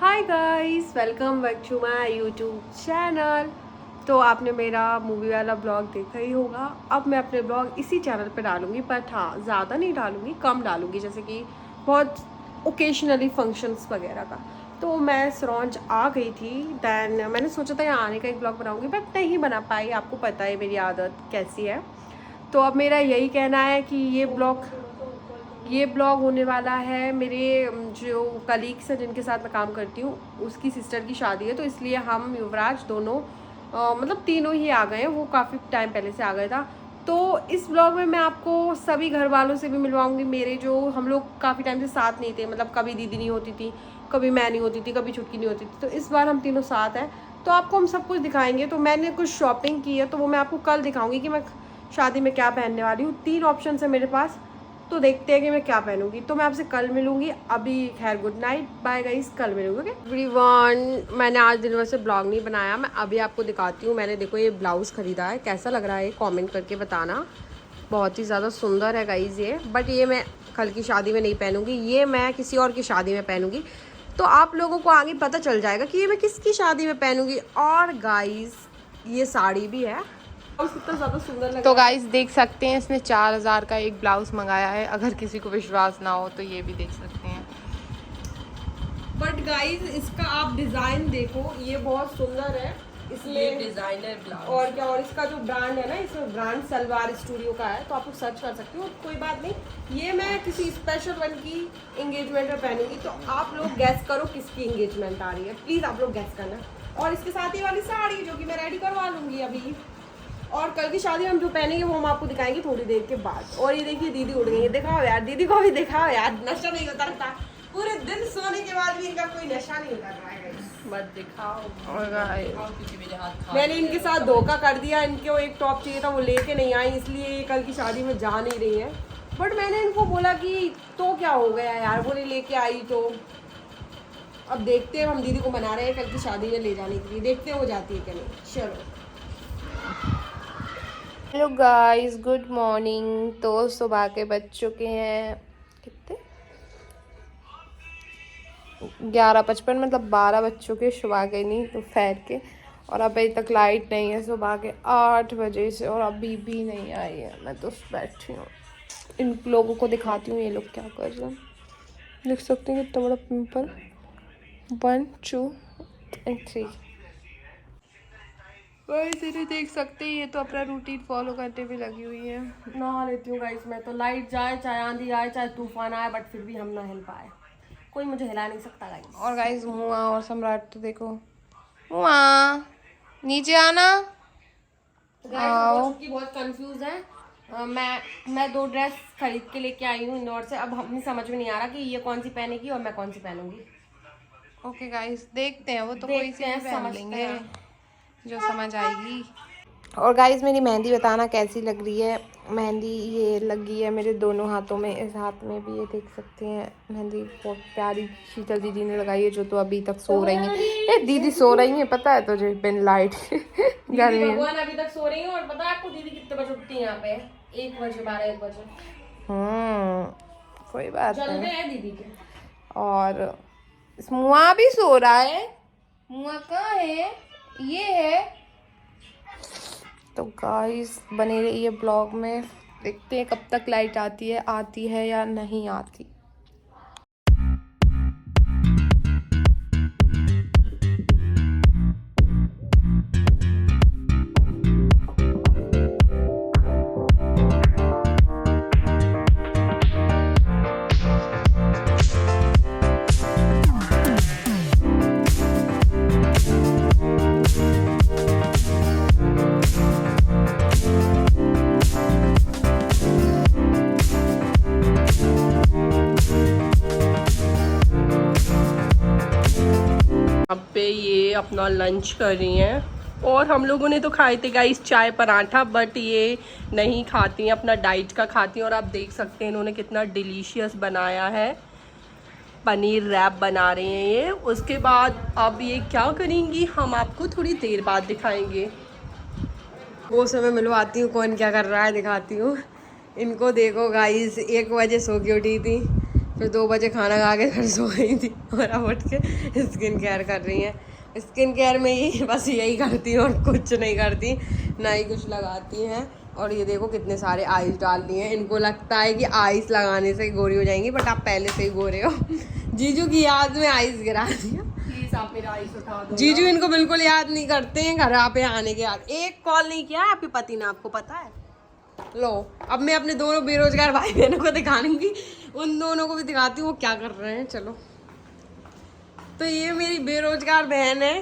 Hi guys, welcome back to my YouTube channel. तो आपने मेरा मूवी वाला ब्लॉग देखा ही होगा। अब मैं अपने ब्लॉग इसी चैनल पे डालूंगी, बट हाँ ज़्यादा नहीं डालूंगी, कम डालूंगी, जैसे कि बहुत ओकेशनली फंक्शंस वगैरह का। तो मैं सरौंज आ गई थी, दैन मैंने सोचा था यहाँ आने का एक ब्लॉग बनाऊंगी, बट नहीं बना पाई। आपको पता है मेरी आदत कैसी है। तो अब मेरा यही कहना है कि ये ब्लॉग होने वाला है मेरे जो कलीग्स हैं जिनके साथ मैं काम करती हूँ, उसकी सिस्टर की शादी है। तो इसलिए हम युवराज दोनों मतलब तीनों ही आ गए हैं। वो काफ़ी टाइम पहले से आ गया था। तो इस ब्लॉग में मैं आपको सभी घर वालों से भी मिलवाऊंगी, मेरे जो हम लोग काफ़ी टाइम से साथ नहीं थे। मतलब कभी दीदी नहीं होती थी, कभी मैं नहीं होती थी, कभी छुटकी नहीं होती थी। तो इस बार हम तीनों साथ हैं, तो आपको हम सब कुछ दिखाएंगे। तो मैंने कुछ शॉपिंग की है, तो वो मैं आपको कल दिखाऊंगी कि मैं शादी में क्या पहनने वाली हूँ। 3 ऑप्शन है मेरे पास, तो देखते हैं कि मैं क्या पहनूंगी। तो मैं आपसे कल मिलूंगी। अभी खैर गुड नाइट, बाय गाइस, कल मिलूंगी। एवरीवन, मैंने आज दिन भर से ब्लॉग नहीं बनाया। मैं अभी आपको दिखाती हूँ। मैंने देखो ये ब्लाउज़ खरीदा है, कैसा लग रहा है कमेंट करके बताना। बहुत ही ज़्यादा सुंदर है गाइस ये, बट ये मैं कल की शादी में नहीं पहनूंगी, ये मैं किसी और की शादी में पहनूंगी। तो आप लोगों को आगे पता चल जाएगा कि ये मैं किसकी शादी में पहनूंगी। और गाइस ये साड़ी भी है, कितना ज़्यादा सुंदर लग रहा है। तो गाइस देख सकते हैं, इसने 4000 का एक ब्लाउज मंगाया है। अगर किसी को विश्वास ना हो तो ये भी देख सकते हैं। बट गाइस इसका आप डिज़ाइन देखो, ये बहुत सुंदर है। इसमें डिज़ाइनर ब्लाउज और क्या, और इसका जो ब्रांड है ना, इसमें ब्रांड सलवार स्टूडियो का है, तो आप लोग सर्च कर सकते हो। कोई बात नहीं, ये मैं किसी स्पेशल वन की एंगेजमेंट में पहनूंगी। तो आप लोग गैस करो किसकी एंगेजमेंट आ रही है, प्लीज़ आप लोग गैस करना। और इसके साथ ही वाली साड़ी जो कि मैं रेडी करवा लूँगी अभी। और कल की शादी हम जो पहनेंगे वो हम आपको दिखाएंगे थोड़ी देर के बाद। और ये देखिए दीदी उड़ गई है, दिखाओ यार, दीदी को भी दिखाओ यार। नशा नहीं उतरता, पूरे दिन सोने के बाद भी इनका कोई नशा नहीं उतर रहा है। मत दिखाओ। और मैंने इनके साथ धोखा कर दिया, इनको एक टॉप चाहिए था, वो लेके नहीं आई, इसलिए ये कल की शादी में जा नहीं रही है। बट मैंने इनको बोला कि तो क्या हो गया यार, वो नहीं लेके आई। तो अब देखते हैं, हम दीदी को मना रहे हैं कल की शादी में ले जाने के लिए, देखते हैं वो जाती है कि नहीं। चलो हेलो गाइस, गुड मॉर्निंग। तो सुबह के बज चुके हैं कितने, 11:55, मतलब 12 बज चुके सुबह के, नहीं दोपहर के। और अभी तक लाइट नहीं है सुबह के 8 बजे से, और अभी भी नहीं आई है। मैं तो बैठी हूँ, इन लोगों को दिखाती हूँ ये लोग क्या कर रहे हैं। देख सकते हैं कितना बड़ा पिंपल, 1 2 and 3। गाइस इन्हें देख सकते हैं, ये तो अपना रूटीन फॉलो करने भी लगी हुई है। नहा लेती हूँ गाइस मैं तो, लाइट जाए चाहे आंधी आए चाहे तूफान आए, बट फिर भी हम ना हिल पाए, कोई मुझे हिला नहीं सकता गाइस। और गाइस मुआ और सम्राट तो देखो, मुआ नीचे आना। गाइस बहुत कंफ्यूज है। मैं 2 ड्रेस खरीद के लेके आई हूँ इंदौर से। अब हमें समझ में नहीं आ रहा कि ये कौन सी पहनेगी और मैं कौन सी पहनूंगी। ओके गाइस देखते हैं, वो तो कोई सी पहन लेंगे जो समझ आएगी। और गाइस मेरी मेहंदी बताना कैसी लग रही है। मेहंदी ये लगी है मेरे दोनों हाथों में, इस हाथ में भी, ये देख सकते हैं मेहंदी बहुत प्यारी शीतल दीदी ने लगाई है, जो तो अभी तक सो रही हैं। ये दीदी सो रही हैं, पता है तुझे, बिन लाइट गर्मी भगवान अभी तक सो रही है। और पता है आपको दीदी कितने बजे उठती है यहाँ पे? 1 बजे, 12-1 बजे। कोई बात नहीं है दीदी के। और मुआ भी सो रहा है। मुआ कहाँ है? ये है। तो गाइस बने रहिए ब्लॉग में, देखते हैं कब तक लाइट आती है या नहीं आती। पे ये अपना लंच कर रही हैं। और हम लोगों ने तो खाए थे गाइस चाय पराठा, बट ये नहीं खाती हैं, अपना डाइट का खाती हैं। और आप देख सकते हैं इन्होंने कितना डिलीशियस बनाया है, पनीर रैप बना रहे हैं ये। उसके बाद अब ये क्या करेंगी हम आपको थोड़ी देर बाद दिखाएंगे। वो समय मिलवाती हूँ कौन क्या कर रहा है, दिखाती हूँ। इनको देखो गाइस, 1 बजे सो के उठी थी, फिर 2 बजे खाना खा के घर सो गई थी और अब उठ के स्किन केयर कर रही हैं। स्किन केयर में ही बस यही करती हूँ और कुछ नहीं करती, ना ही कुछ लगाती हैं। और ये देखो कितने सारे आइस डाल दिए हैं। इनको लगता है कि आइस लगाने से गोरी हो जाएंगी, बट आप पहले से ही गोरे हो। जीजू की याद में आइस गिरा दिया। प्लीज आप मेरा आइस उठा दो। जीजू इनको बिल्कुल याद नहीं करते हैं घर पे आने के बाद। एक कॉल नहीं किया आपके पति ने, आपको पता है? लो अब मैं अपने दोनों बेरोजगार भाई बहनों को दिखाऊंगी, उन दोनों को भी दिखाती हूँ वो क्या कर रहे हैं। चलो, तो ये मेरी बेरोजगार बहन है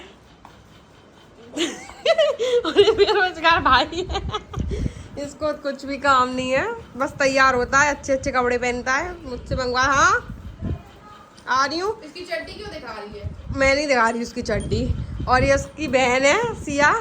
और ये बेरोजगार भाई है। इसको कुछ भी काम नहीं है, बस तैयार होता है, अच्छे अच्छे कपड़े पहनता है, मुझसे मंगवा। हाँ आ रही हूँ। इसकी चड्डी क्यों दिखा रही है? मैं नहीं दिखा रही उसकी चड्डी। और ये उसकी बहन है सिया।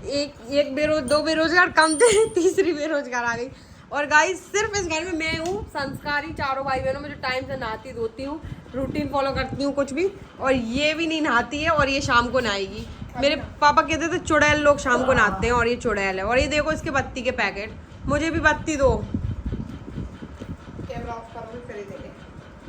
दो बेरोजगार कम थे, तीसरी बेरोजगार आ गई। और गाइस सिर्फ इस घर में मैं हूँ संस्कारी, चारों भाई बहनों में जो टाइम से नहाती धोती हूँ, रूटीन फॉलो करती हूँ कुछ भी। और ये भी नहीं नहाती है और ये शाम को नहाएगी। मेरे पापा कहते थे चुड़ैल लोग शाम को नहाते हैं और ये चुड़ैल है। और ये देखो इसके बत्ती के पैकेट, मुझे भी बत्ती दो। कैमरा ऑफ करो फिर ही देंगे।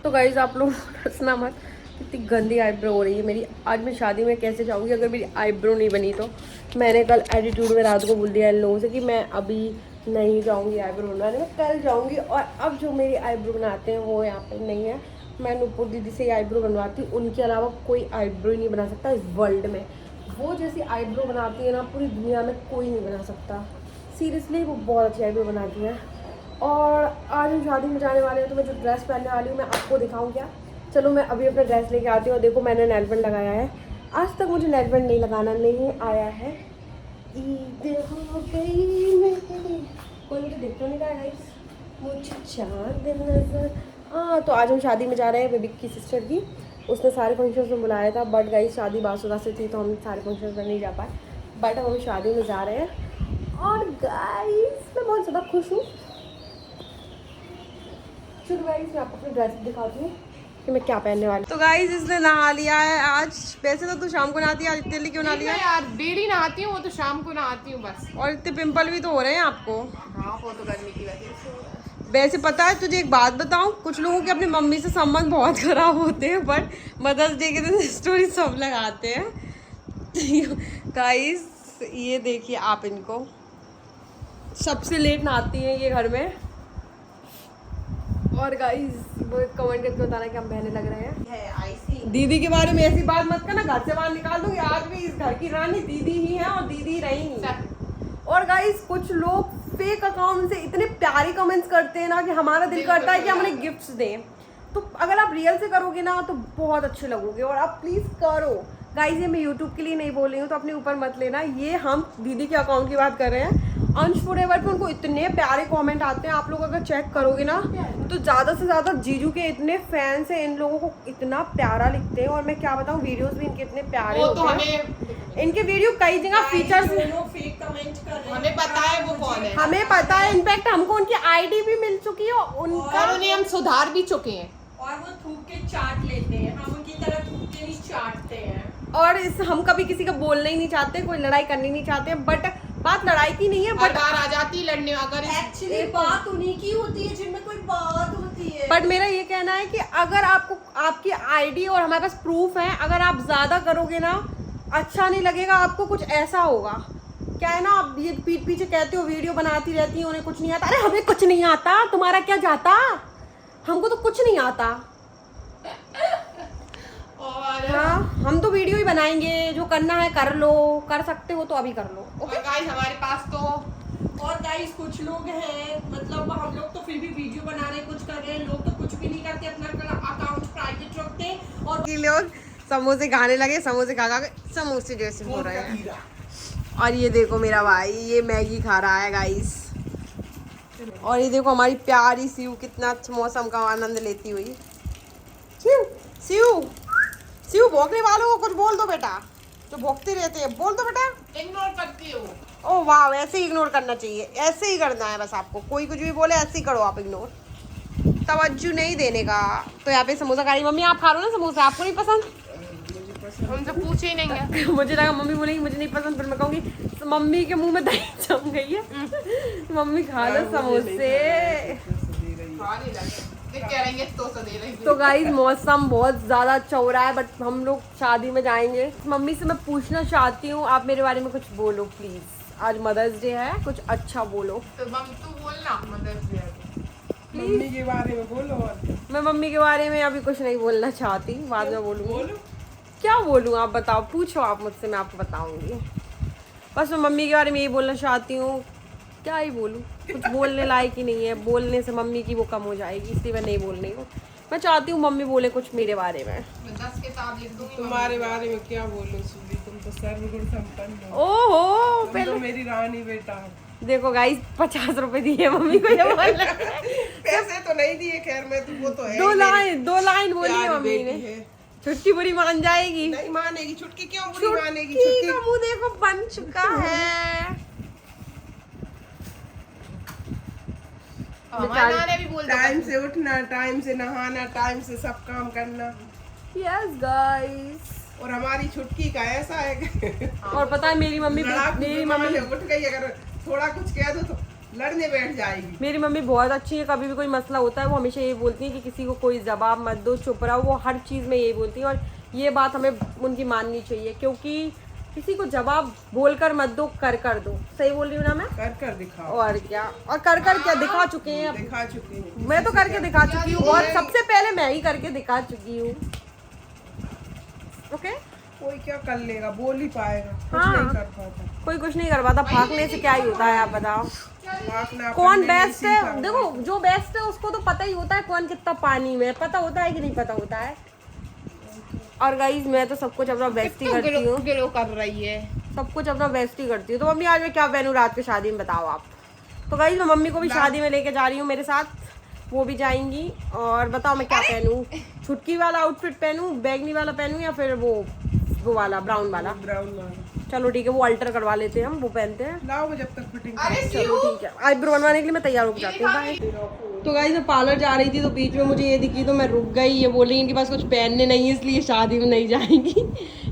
तो गाइस आप लोग हंसना मत, कितनी गंदी आईब्रो हो रही है मेरी। आज मैं शादी में कैसे जाऊँगी अगर मेरी आईब्रो नहीं बनी तो। मैंने कल एटीट्यूड में रात को बोल दिया इन लोगों से कि मैं अभी नहीं जाऊँगी आईब्रो बनाने, मैं कल जाऊँगी। और अब जो मेरी आईब्रो बनाते हैं वो यहाँ पे नहीं है। मैं नूपुर दीदी से आईब्रो बनवाती हूँ, उनके अलावा कोई आईब्रो ही नहीं बना सकता इस वर्ल्ड में। वो जैसी आईब्रो बनाती है ना पूरी दुनिया में कोई नहीं बना सकता। सीरियसली वो बहुत अच्छी आईब्रो बनाती है। और आज हम शादी में जाने वाले हैं तो मैं जो ड्रेस पहनने वाली हूँ मैं आपको दिखाऊँ क्या? चलो मैं अभी अपना ड्रेस लेके आती हूँ। देखो मैंने नेल पेंट लगाया है, आज तक मुझे नेल पेंट नहीं लगाना नहीं आया है। ईद हो गई मेरी, कोई मुझे दिख तो नहीं रहा है मुझे चांद नजर। हाँ तो आज हम शादी में जा रहे हैं बेबी की सिस्टर की। उसने सारे फंक्शंस में बुलाया था, बट गाइस शादी बासुदा से थी तो हम सारे फंक्शंस में नहीं जा पाए। बट अब हम शादी में जा रहे हैं और गाइस मैं बहुत ज़्यादा खुश हूँ। चलो गाइस मैं आपको अपनी ड्रेस दिखाती हूँ कि मैं क्या पहनने वाली। तो गाइस इसने नहा लिया है आज। वैसे तो तू शाम को नहाती है, आज इतनी जल्दी क्यों नहा लिया? यार डेली नहाती हूँ, वो तो शाम को नहाती हूँ बस। और इतने पिंपल भी तो हो रहे हैं आपको। हाँ वो तो गर्मी की वजह से हो रहा है। वैसे पता है तुझे एक बात बताऊं, कुछ लोगों के अपनी मम्मी से संबंध बहुत खराब होते हैं, बट मदर्स डे के दिन स्टोरी सब लगाते हैं। गाइस ये देखिए आप इनको, सबसे लेट नहाती हैं ये घर में। और गाइस वो कमेंट करके बताना कि हम बहने लग रहे हैं। दीदी के बारे में ऐसी बात मत करना, घर से बाहर निकाल दूंगी। आज भी इस घर की रानी दीदी ही है और दीदी रहेंगी। और गाइस कुछ लोग फेक अकाउंट से इतने प्यारे कमेंट्स करते हैं ना कि हमारा दिल करता है कि हम उन्हें गिफ्ट्स दें। तो अगर आप रियल से करोगे ना तो बहुत अच्छे लगोगे, और आप प्लीज़ करो। गाइस ये मैं यूट्यूब के लिए नहीं बोल रही हूँ तो अपने ऊपर मत लेना। ये हम दीदी के अकाउंट की बात कर रहे हैं। अंश फॉरएवर पे उनको इतने प्यारे कमेंट आते हैं, आप लोग अगर चेक करोगे ना तो ज़्यादा से ज़्यादा जीजू के इतने फैंस हैं। इन लोगों को इतना प्यारा लिखते हैं और मैं क्या बताऊँ वीडियोस भी इनके इतने प्यारे होते हैं। इनके वीडियो कई जगह फीचर्स फेक कमेंट कर रहे हैं, हमें पता है वो कौन है, हमें पता है। इनफैक्ट हमको उनकी आईडी भी मिल चुकी है उनका, और उन्हें हम सुधार भी चुके हैं। और वो थूक के चाट लेते हैं, हम उनकी तरह थूक के नहीं चाटते हैं। और इस हम कभी किसी का बोलना ही नहीं चाहते, कोई लड़ाई करनी नहीं चाहते। बट बात लड़ाई की नहीं है, बट बार आ जाती लड़ने। अगर एक्चुअली बात उन्हीं की होती है जिनमें कोई बात होती है। बट मेरा ये कहना है कि अगर आपको आपकी आईडी और हमारे पास प्रूफ है, अगर आप ज़्यादा करोगे ना अच्छा नहीं लगेगा आपको। कुछ ऐसा होगा क्या है ना, आप ये पीठ पीछे कहते हो वीडियो बनाती रहती है उन्हें कुछ नहीं आता। अरे हमें कुछ नहीं आता, तुम्हारा क्या जाता, हमको तो कुछ नहीं आता। और हाँ हम तो वीडियो ही बनाएंगे, जो करना है कर लो, कर सकते हो तो अभी कर लो। ओके गाइस हमारे पास तो और गाइस कुछ लोग हैं, मतलब हम लोग तो फिर भी वीडियो बना रहे कुछ कर रहे हैं, लोग तो कुछ भी नहीं करते, अपना अकाउंट प्राइवेट रखते हैं। और लोग समोसे खाने लगे, समोसे खा के समोसे जैसे हो रहे हैं। और ये देखो मेरा भाई ये मैगी खा रहा है गाइस। और ये देखो हमारी प्यारी सीयू कितना अच्छा मौसम का आनंद लेती हुई। सीयू सीयू भौंकने वालों को कुछ बोल दो बेटा, जो भौंकते रहते हैं बोल दो बेटा। इग्नोर करती हो। ओ वाह, ऐसे ही इग्नोर करना चाहिए, ऐसे ही करना है बस आपको। कोई कुछ भी बोले ऐसे ही करो आप इग्नोर, तवज्जो नहीं देने का। तो यहाँ पे समोसा खा रही मम्मी, आप खा लो ना समोसा, आपको नहीं पसंद? हमसे पूछे ही नहीं है। मुझे लगा मम्मी बोलेगी मुझे नहीं पसंद, फिर मैं कहूँगी मम्मी के मुंह में दही जम गई है। मम्मी खा लो समोसे। देख कह रही है तो दे रही तो गाइस मौसम बहुत ज़्यादा अच्छा हो रहा है, बट हम लोग शादी में जाएंगे। मम्मी से मैं पूछना चाहती हूँ, आप मेरे बारे में कुछ बोलो प्लीज़। आज मदर्स डे है, कुछ अच्छा बोलो। तो तू बोलना मदर्स डे मम्मी के बारे में बोलो। और मैं मम्मी के बारे में अभी कुछ नहीं बोलना चाहती, बाद में बोलूँगी। बोलो। क्या बोलूँ आप बताओ, पूछो आप मुझसे, मैं आपको बताऊँगी। बस मैं मम्मी के बारे में यही बोलना चाहती हूँ, क्या ही बोलूँ, कुछ बोलने लायक ही नहीं है। बोलने से मम्मी की वो कम हो जाएगी, इसलिए मैं नहीं बोल रही हूँ। मैं चाहती हूँ मम्मी बोले कुछ मेरे बारे में। मैं 10 किताब लिख दूंगी तुम्हारे बारे में क्या बोलूं सूरी, तुम तो सर्वगुण संपन्न हो। ओहो तुम पहले तो मेरी रानी बेटा हो। देखो गाइस 50 रुपए दिए मम्मी को, ये बोल रहे हैं। पैसे तो नहीं दिए खैर, मैं तो वो तो है दो ही लाइन बोली प्यारी है मम्मी बेटी ने। है। छुटकी बुरी मान जाएगी। नहीं मानेगी, छुटकी क्यों बुरी मानेगी? छुटकी का मुंह देखो बन चुका है। हमारे नाने भी बोल टाइम से उठना, टाइम से नहाना, टाइम से सब काम करना। Yes guys. और हमारी छुटकी का ऐसा है कि और पता है मेरी मम्मी उठ गई, अगर थोड़ा कुछ कह दो तो लड़ने बैठ जाएगी। मेरी मम्मी बहुत अच्छी है। कभी भी कोई मसला होता है वो हमेशा यही बोलती है कि किसी को कोई जवाब मत दो, चुप रहो। वो हर चीज़ में यही बोलती है, और ये बात हमें उनकी माननी चाहिए, क्योंकि किसी को जवाब बोलकर मत दो, कर दो। सही बोल रही हूँ ना मैं? कर दिखाओ। और क्या, और कर क्या दिखा चुके हैं अब। दिखा चुकी हूँ मैं तो करके दिखा चुकी हूँ, और सबसे पहले मैं ही करके दिखा चुकी हूँ। ओके, कोई क्या कर लेगा, बोल ही पाएगा, कुछ हाँ। नहीं कर पाता। कोई कुछ नहीं कर पाता। भागने से क्या ही होता है, आप बताओ। भागना कौन अपने लिए बेस्ट है? सीखा। देखो जो बेस्ट है उसको तो पता ही होता है कौन कितना पानी में है, पता होता है कि नहीं पता होता है। और गाइस मैं तो सब कुछ अपना बेस्ट ही करती हूँ, गिलो कर रही है। सब कुछ अपना बेस्ट ही करती हूँ। तो मम्मी आज मैं क्या पहनूं रात की शादी में, बताओ आप। तो गाइस मैं मम्मी को भी शादी में लेके जा रही हूँ मेरे साथ, वो भी जाएंगी। और बताओ मैं क्या पहनूं, छुटकी वाला आउटफिट पहनूं, बैगनी वाला पहनूं, या फिर वो वाला ब्राउन वाला? ब्राउन वाला। चलो ठीक है, वो अल्टर करवा लेते हैं हम, वो पहनते हैं। लाओ मैं जब तक फिटिंग अरे चलो ठीक है, आईब्रो बनवाने के लिए मैं तैयार हो जाती हूँ। बाय। तो गाइस मैं पार्लर जा रही थी, तो बीच में मुझे ये दिखी, तो मैं रुक गई। ये बोल रही इनके पास कुछ पहनने नहीं है, इसलिए शादी में नहीं जाएंगी।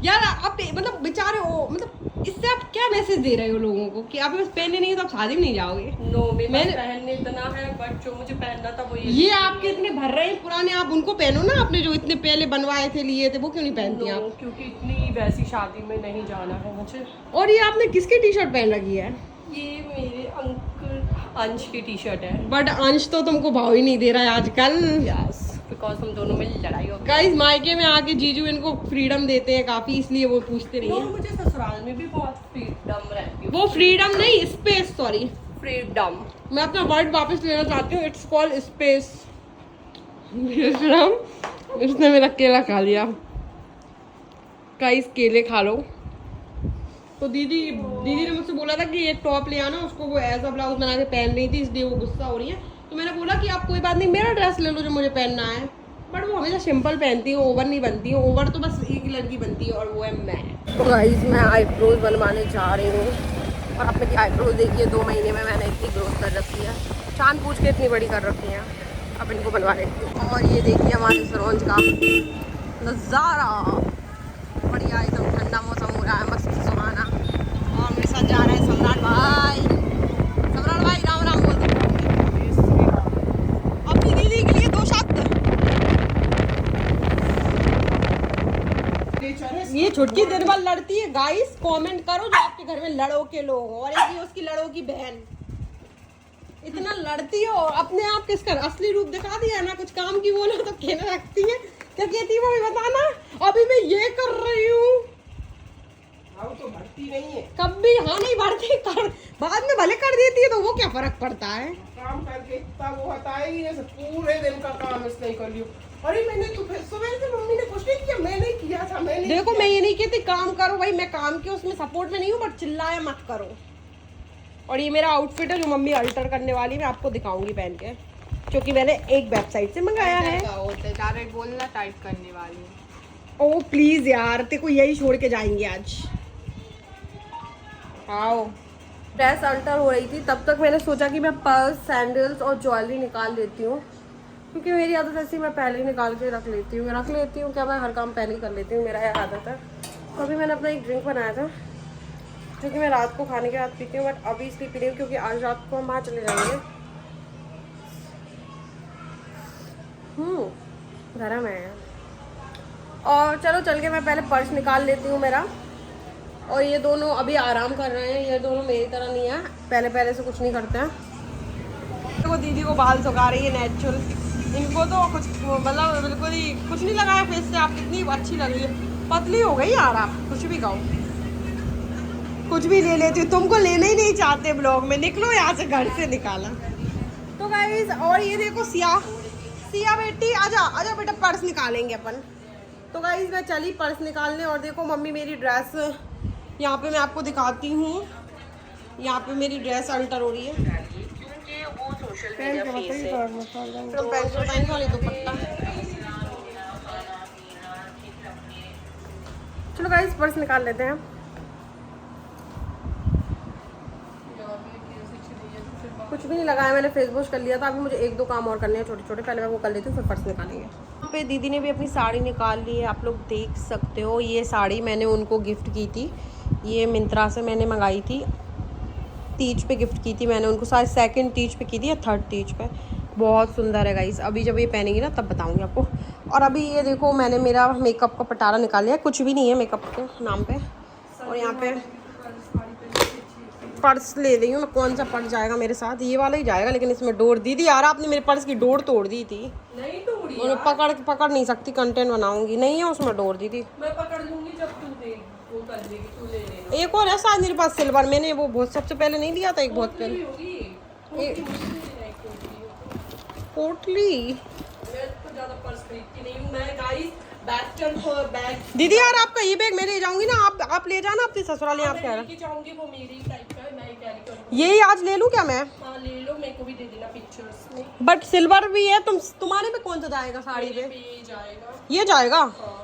यार आप मतलब बेचारे हो, मतलब इससे आप क्या मैसेज दे रहे हो लोगों को कि आपके पास पहनने नहीं है तो आप शादी में नहीं जाओगे? नो मैंने पहनने इतना है, बट जो मुझे पहनना था वो ये आपके इतने भर रहे हैं पुराने, आप उनको पहनो ना। आपने जो इतने पहले बनवाए थे, लिए थे, वो क्यों नहीं पहनती नो, आप? क्योंकि इतनी वैसी शादी में नहीं जाना है मुझे। और ये आपने किसकी टी शर्ट पहन रखी है? ये मेरे अंकल अंश की टी शर्ट है। बट अंश तो तुमको भाव ही नहीं दे रहा है आजकल। यस, बिकॉज हम दोनों में लड़ाई हो गई। गाइस मायके में आके जीजू इनको फ्रीडम देते हैं काफी, इसलिए वो पूछते नहीं नो, है। मुझे ससुराल में भी बहुत फ्रीडम रहती है। वो फ्रीडम नहीं, स्पेस, सॉरी। फ्रीडम। मैं अपना वर्ड वापस लेना चाहती हूँ, इट्स कॉल्ड स्पेस। इसने मेरा केला खा लिया। गाइस केले खा लो। तो दीदी ने मुझसे बोला था कि ये टॉप ले आना, उसको वो ऐसा ब्लाउज बना के पहन रही थी, इसलिए वो गुस्सा हो रही है। तो मैंने बोला कि आप कोई बात नहीं, मेरा ड्रेस ले लो जो मुझे पहनना है। बट वो हमेशा सिंपल पहनती है, ओवर नहीं बनती है। ओवर तो बस एक लड़की बनती है, और वो है मैं। तो गाइस मैं आईब्रोज बनवाने जा रही हूँ, और आप मेरी आईब्रोज देखिए, 2 महीने में मैंने इतनी ग्रोथ कर रखी है, चांद पूछ के इतनी बड़ी कर रखी है। अब इनको बनवा लेती हूँ। और ये देखिए हमारे सरोज का नज़ारा, बढ़िया एकदम ठंडा मौसम हो रहा है, मस्त सुहाना। और मेरे साथ जा रहे हैं सम्राट भाई। सम्राट भाई राम राम बोल दो अपनी दीदी के लिए 2 शब्द। ये छुटकी दिन भर लड़ती है। गाइस कमेंट करो जो आपके घर में लड़ो के लोग, और एक ये उसकी लड़ो की बहन इतना लड़ती है, और अपने आप किसका असली रूप दिखा दिया ना। कुछ काम की बोला तो कहने रखती है, क्या कहती है वो बताना, अभी मैं ये कर रही हूँ। तो भरती नहीं है कभी, हाँ नहीं भरती, कर बाद में भले कर देती है, तो वो क्या फर्क पड़ता है। काम करके इतना वो बताएगी ना, पूरे दिन का काम इसने कर लियो। अरे मैंने तो सुबह से मम्मी ने कुछ नहीं किया, मैंने किया था, मैंने देखो मैं ये नहीं कहती काम करो भाई, मैं काम के उसमें सपोर्ट में नहीं हूँ, बट चिल्लाया मत करो। और ये मेरा आउटफिट है जो मम्मी अल्टर करने वाली, मैं आपको दिखाऊंगी पहन के, क्योंकि मैंने एक वेबसाइट से मंगाया है। डायरेक्ट बोलना, टाइप करने वाली। ओ प्लीज यार, तेरे को यही छोड़ के जाएंगे आज। आओ। ड्रेस अल्टर हो रही थी, तब तक मैंने सोचा कि मैं पर्स, सैंडल्स और ज्वेलरी निकाल लेती हूँ, क्योंकि मेरी आदत ऐसी, मैं पहले ही निकाल के रख लेती हूँ। क्या मैं हर काम पहले ही कर लेती हूँ, मेरा यह आदत है। तो अभी मैंने अपना एक ड्रिंक बनाया था, जो कि मैं रात को खाने के बाद पीती हूँ, बट अभी इसलिए पी रही हूँ क्योंकि आज रात को हम वहाँ चले जाएंगे। गरम है। और चलो चल के मैं पहले पर्स निकाल लेती हूँ मेरा। और ये दोनों अभी आराम कर रहे हैं, ये दोनों मेरी तरह नहीं है, पहले से कुछ नहीं करते हैं। वो दीदी को बाल सुखा रही है नेचुरल, इनको तो कुछ मतलब बिल्कुल ही कुछ नहीं लगाया फेस से। आप कितनी अच्छी लग रही है, पतली हो गई यार आप, कुछ भी कहो, कुछ भी ले लेती हूँ। तुमको लेना ही नहीं चाहते ब्लॉग में, निकलो यहाँ से, घर से निकाला। तो गाइस और ये देखो सिया बेटी आजा बेटा, पर्स निकालेंगे अपन। तो गाइस मैं चली पर्स निकालने। और देखो मम्मी मेरी ड्रेस यहाँ पे मैं आपको दिखाती हूँ, यहाँ पे मेरी ड्रेस अल्टर हो रही है। चलो गाइस पर्स निकाल लेते हैं। कुछ भी नहीं लगाया मैंने, फेस वॉश कर लिया था। अभी मुझे 1-2 काम और करने हैं छोटे छोटे, पहले मैं वो कर लेती हूँ, फिर पर्स निकालेंगे। यहाँ पे दीदी ने भी अपनी साड़ी निकाल ली है, आप लोग देख सकते हो। ये साड़ी मैंने उनको गिफ्ट की थी, ये मिंत्रा से मैंने मंगाई थी, तीज पे गिफ्ट की थी मैंने उनको, शायद 2nd तीज पे की थी या 3rd तीज पे। बहुत सुंदर है गाइस, अभी जब ये पहनेंगी ना तब बताऊंगी आपको। और अभी ये देखो मैंने मेरा मेकअप का पटारा निकाल लिया, कुछ भी नहीं है मेकअप के नाम पे। और यहाँ पे पर्स ले रही हूँ मैं, कौन सा पर्स जाएगा मेरे साथ, ये वाला ही जाएगा, लेकिन इसमें डोर दीदी यार आपने मेरे पर्स की डोर तोड़ दी थी। नहीं तोड़ी और पकड़ नहीं सकती, कंटेंट बनाऊंगी, नहीं है उसमें डोर दीदी। मैं पकड़ लूंगी जब तू दे वो कर देगी, तू ले लेना। एक और है शायद मेरे पास सिल्वर, मैंने वो बहुत सबसे पहले नहीं लिया था, एक बहुत पहले पोटली। मैं तो ज्यादा पर्स खरीदती नहीं हूँ मैं गाइस, बैग दीदी यार आपका ये बैग मैं ले जाऊंगी ना, आप ले जाना अपने ससुराल। आप कह रहे लेके जाऊंगी, वो मेरी टाइप का है, मैं कैरी करूंगी। यही आज ले लूं क्या मैं? हाँ ले लो, मेरे को भी दे देना पिक्चर्स में। बट सिल्वर भी है, तुम्हारे पे कौन सा जाएगा साड़ी पे? ये जाएगा। ये जाएगा हाँ।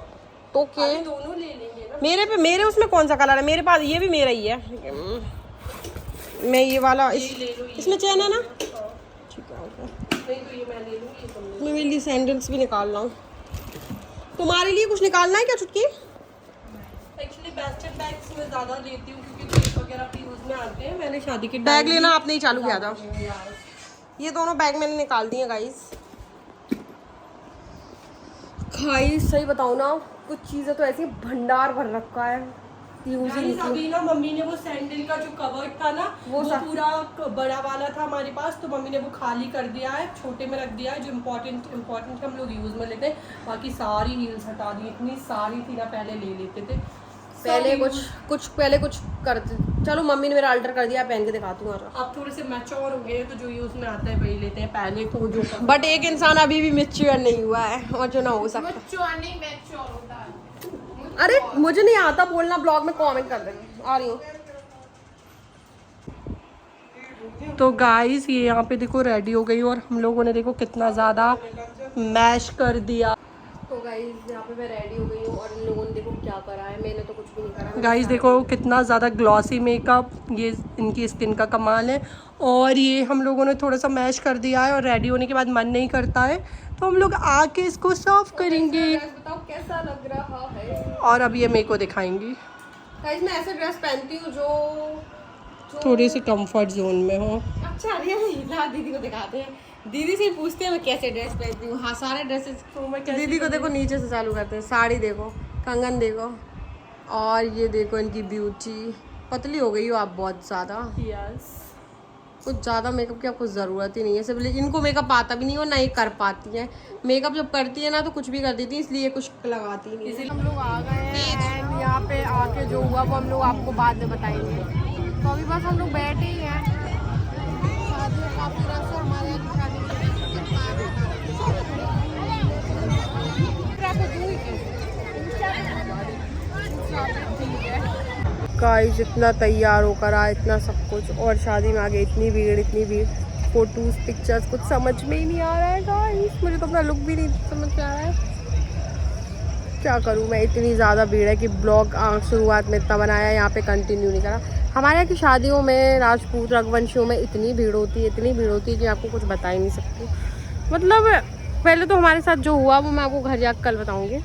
तो के दोनों ले लेंगे ना। मेरे उसमें कौन सा कलर है? मेरे पास ये भी मेरा ही है, मैं ये वाला इसमें चैन है ना, ठीक है। नहीं तो ये मैं ले लूंगी, ये तुम ले लो। मैं मेरे लिए सैंडल्स भी निकाल रहा हूँ। तुम्हारे लिए कुछ निकालना है क्या छुटकी? एक्चुअली वेस्टर्न बैग्स में ज्यादा लेती हूँ क्योंकि जेब वगैरह पे यूज में आते हैं। मैंने शादी के बैग लेना आपने ही चालू किया था। ये दोनों बैग मैंने निकाल दिए गाइस। सही बताऊँ ना, कुछ चीज़ें तो ऐसी भंडार भर रखा है, यूज ही नहीं की। अभी ना मम्मी ने वो सैंडल का जो कवर था ना वो पूरा बड़ा वाला था हमारे पास, तो मम्मी ने वो खाली कर दिया है, छोटे में रख दिया है, जो इम्पोर्टेंट हम लोग यूज में लेते हैं। बाकी सारी हील्स हटा दी, इतनी सारी थी ना, पहले ले लेते थे, पहले कुछ करते। चलो मम्मी ने मेरा अल्टर कर दिया, पहन के दिखाती हूँ। अब थोड़े से मैच्योर हो गए तो जो यूज में आता है वही लेते हैं, पहले तो जो बट एक इंसान अभी भी मैच्योर नहीं हुआ है, और जो ना हो सकता। मैच्योर होता है। अरे मुझे नहीं आता बोलना, ब्लॉग में कमेंट कर देंगे। आ रही हूँ। तो गाइस ये यहाँ पे देखो रेडी हो गई, और हम लोगों ने देखो कितना ज़्यादा मैश कर दिया। तो गाइस यहाँ पे मैं रेडी हो गई हूँ, और इन लोगों ने देखो क्या करा है, मैंने तो कुछ भी नहीं करा। गाइस देखो कितना ज़्यादा ग्लॉसी मेकअप, ये इनकी स्किन का कमाल है। और ये हम लोगों ने थोड़ा सा मैश कर दिया है, और रेडी होने के बाद मन नहीं करता है तो हम लोग आके इसको सर्व करेंगे। बताओ कैसा लग रहा है। और अब ये मेरे को दिखाएंगी, गाइस मैं ऐसे ड्रेस पहनती हूँ जो थोड़ी सी कंफर्ट जोन में हो। अच्छा अरे ला दीदी को दिखाते हैं, दीदी से पूछते हैं मैं कैसे ड्रेस पहनती हूँ। हाँ सारे ड्रेसेस दीदी को देखो नीचे से चालू करते हैं। साड़ी देखो, कंगन देखो, और ये देखो इनकी ब्यूटी। पतली हो गई हो आप बहुत ज़्यादा। यस, कुछ ज़्यादा मेकअप की आपको ज़रूरत ही नहीं है, सिर्फ इनको मेकअप आता भी नहीं और ना ही कर पाती है। मेकअप जब करती है ना तो कुछ भी कर देती है, इसलिए कुछ लगाती नहीं है। हम लोग आ गए हैं एंड यहाँ पे आके जो हुआ वो हम लोग आपको बाद में बताएंगे। तो अभी बस हम लोग बैठे ही हैं। शादी काफ़ी रस है हमारे यहाँ की शादी। गाइस इतना तैयार होकर आया, इतना सब कुछ, और शादी में आ गए, इतनी भीड़, फोटोज पिक्चर्स कुछ समझ में ही नहीं आ रहा है गाइस। मुझे तो अपना लुक भी नहीं समझ में आ रहा है, क्या करूँ मैं। इतनी ज़्यादा भीड़ है कि ब्लॉग शुरुआत में इतना बनाया, यहाँ पे कंटिन्यू नहीं करा। हमारे यहाँ की शादियों में, राजपूत रघुवंशियों में इतनी भीड़ होती है कि आपको कुछ बता ही नहीं सकती। मतलब पहले तो हमारे साथ जो हुआ वो मैं आपको घर जाकर कल बताऊँगी।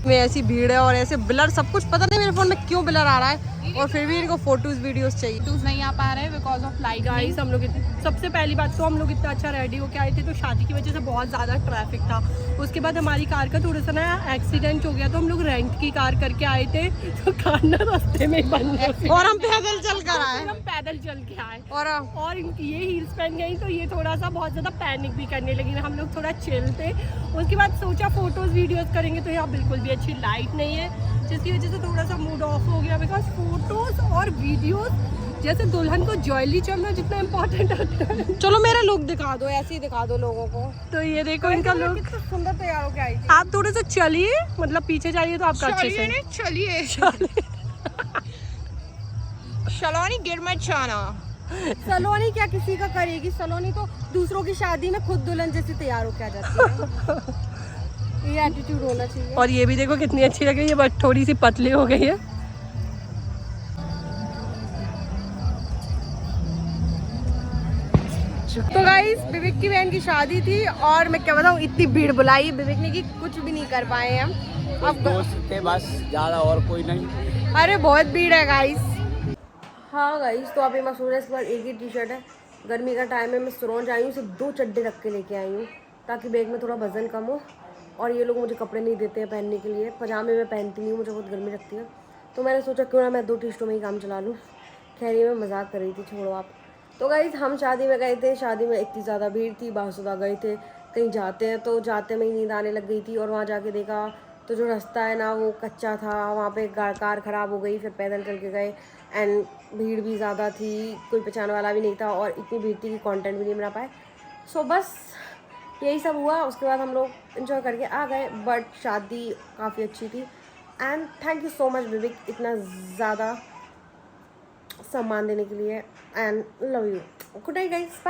में ऐसी भीड़ है और ऐसे ब्लर सब कुछ, पता नहीं मेरे फ़ोन में क्यों ब्लर आ रहा है। और फिर भी इनको फोटोज वीडियोस चाहिए। फोटोज नहीं आ पा रहे बिकॉज ऑफ लाइट। गाइस हम लोग सबसे पहली बात तो हम लोग इतना अच्छा रेडी होके आए थे, तो शादी की वजह से बहुत ज़्यादा ट्रैफिक था। उसके बाद हमारी कार का थोड़ा सा ना एक्सीडेंट हो गया, तो हम लोग रेंट की कार करके आए थे, तो कार ना रास्ते में बंद हो गई। और हम पैदल चल कर आए। हम पैदल चल के आए और ये हील्स पहन गई, तो ये थोड़ा सा बहुत ज़्यादा पैनिक भी करने लगी। हम लोग थोड़ा चिल थे। उसके बाद सोचा फोटोज़ वीडियोज़ करेंगे, तो यहाँ बिल्कुल भी अच्छी लाइट नहीं है, जिसकी वजह से थोड़ा सा मूड ऑफ हो गया। बिकॉज फोटोज़ और वीडियोज़ जैसे दुल्हन को ज्वेलरी चलना जितना इम्पोर्टेंट होता है। चलो मेरा लुक दिखा दो, ऐसे ही दिखा दो लोगों को। तो ये देखो इनका लुक। कितना सुंदर तैयार होके आई थी। आप थोड़े से चलिए, मतलब पीछे जाइए तो आपका अच्छे से। चलिए शलोनी गिर मत जाना। सलोनी क्या किसी का करेगी? सलोनी तो दूसरों की शादी में खुद दुल्हन जैसी तैयार होके आ जाती है। ये एटीट्यूड होना चाहिए। और ये भी देखो कितनी अच्छी लग रही है, बट थोड़ी सी पतली हो गई है। तो गाइस विवेक की बहन की शादी थी, और मैं क्या बताऊँ, इतनी भीड़ बुलाई विवेक ने कि कुछ भी नहीं कर पाए हम। अब दोस्त थे बस, ज़्यादा और कोई नहीं। अरे बहुत भीड़ है गाइस। हाँ गाइस, तो अभी मैं सूरज पर एक ही टी शर्ट है, गर्मी का टाइम है, मैं सुरंज आई हूँ, सिर्फ 2 चड्डे रख के लेके आई हूँ ताकि बैग में थोड़ा वजन कम हो। और ये लोग मुझे कपड़े नहीं देते हैं पहनने के लिए, पजामे मैं पहनती नहीं हूँ, मुझे बहुत गर्मी लगती है। तो मैंने सोचा क्यों ना मैं 2 टी शर्टों में ही काम चला लूँ। खैर ये मैं मजाक कर रही थी, छोड़ो आप। तो गाइस हम शादी में गए थे, शादी में इतनी ज़्यादा भीड़ थी, बासुदा गए थे, कहीं जाते हैं तो जाते में ही नींद आने लग गई थी। और वहाँ जाके देखा तो जो रास्ता है ना वो कच्चा था, वहाँ पे कार ख़राब हो गई, फिर पैदल चल के गए। एंड भीड़ भी ज़्यादा थी, कोई पहचान वाला भी नहीं था, और इतनी भीड़ थी कि कंटेंट भी नहीं बना पाए। सो बस यही सब हुआ। उसके बाद हम लोग एंजॉय करके आ गए, बट शादी काफ़ी अच्छी थी। And thank you so much Vivek, इतना ज़्यादा सम्मान देने के लिए। And love you. Good night guys, bye.